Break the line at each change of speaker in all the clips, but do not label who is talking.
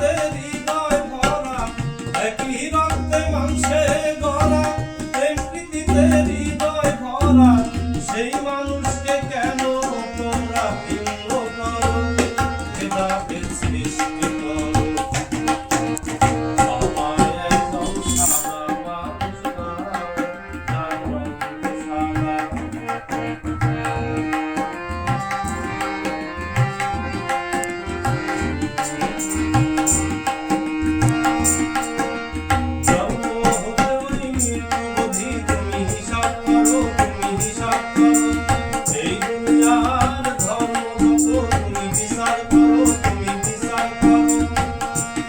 প্রকৃতিতে হৃদয় ভরা, একই রক্তে মাংসে গড়া, প্রকৃতিতে হৃদয় ভরা, সেই মানুষকে কেন তোমরা ভিন্ন করো, ভেদাভেদ সৃষ্টি করো। আমায় একদম সাদা মানুষ দাও, যার রং সাদা।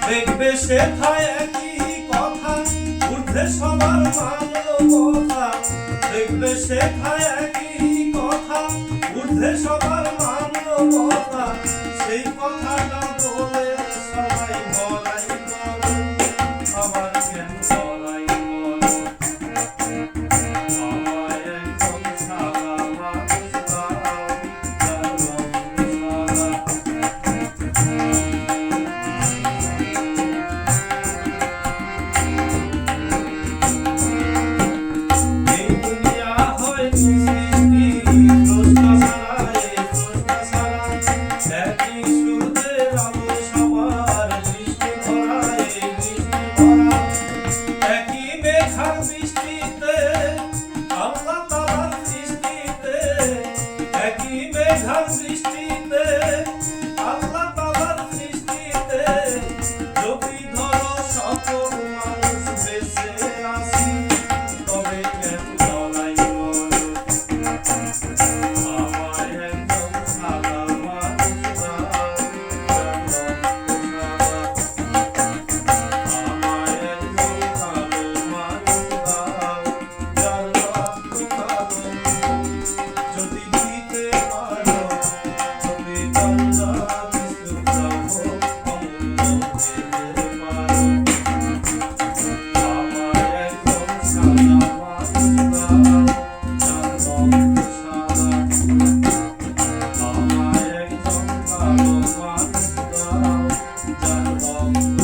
দেখবে সেথায় একই কথা, ঊর্ধ্বে সবার মানবতা। দেখবে সেথায় একই কথা, ঊর্ধ্বে সবার মানবতা। সেই কথাটা বলে সবাই বলাই করো, সবার জ্ঞান বলাই করো। আমায় একদম সাদা মানুষ দাও, যার রং সাদা। সৃষ্টিতে আল্লাহ তাআলার সৃষ্টিতে যদি ধরো সকল মানুষ বেঁচে আসি, তবে কেন লড়াই করো। আমায় একদম সাদা মানুষ দাও, যার রং সাদা। আমায় একদম কালো মানুষ দাও, যার রং কালো। যদি দিতে পারো তবে তোমরা বিশ্বগ্রাহ অমূল্য পেতে পারো। আমায় একদম সাদা মানুষ দাও, যার রং সাদা। আমায় একদম কালো মানুষ দাও, যার রং